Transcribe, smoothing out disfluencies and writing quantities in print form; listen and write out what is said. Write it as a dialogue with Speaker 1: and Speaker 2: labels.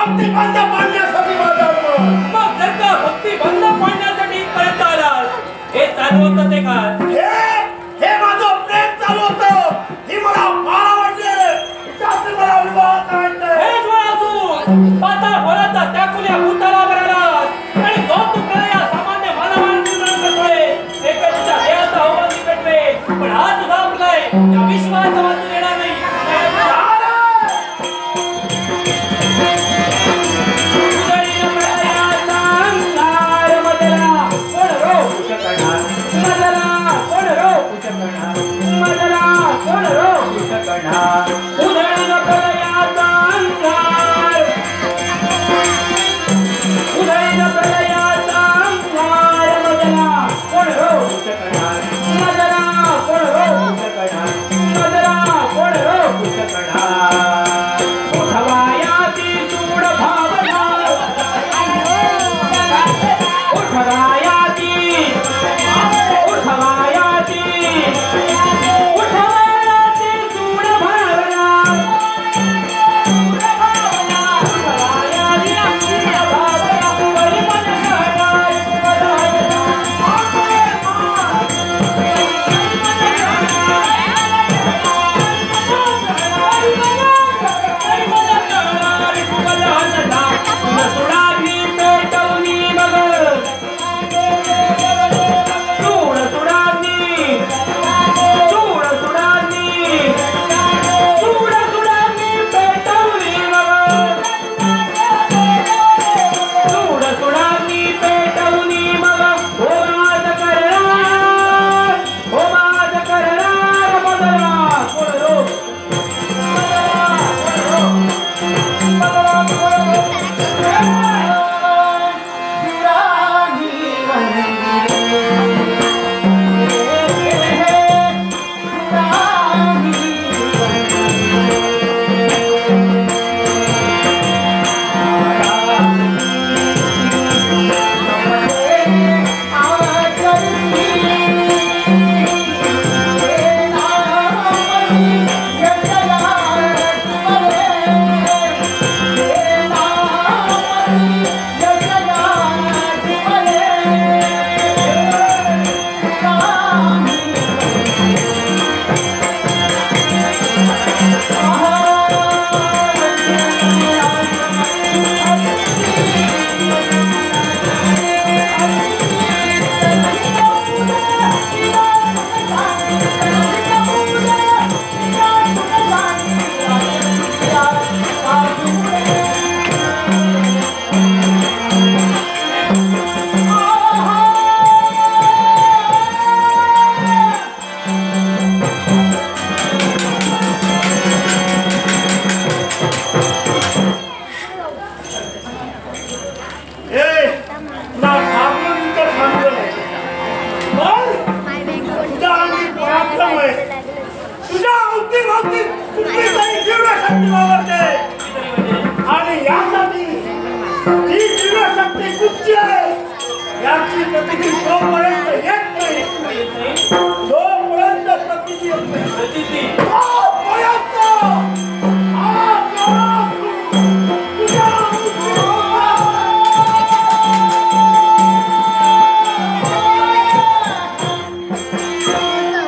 Speaker 1: भक्ती बंद पाडण्यासाठी मग जर का भक्ती बंद पाडण्यासाठी पर्यंत आलास हे चालू होतं ते काय हे माझं प्रेम चालू होतं ही मला फार आवडले त्याचे मला विवाह करायचा हे ज्वाळासू पाता भराचा त्या कुल्या भूताला भरालास आणि जो तू प्रलया सामान्य मानवाला निर्माण करतोय एका तुझ्या देहाचा अवमान पेटवे पण हा तुझा प्रलय त्या विश्वाचा वाचून येणार नाही
Speaker 2: जोपर्यंत प्रतिती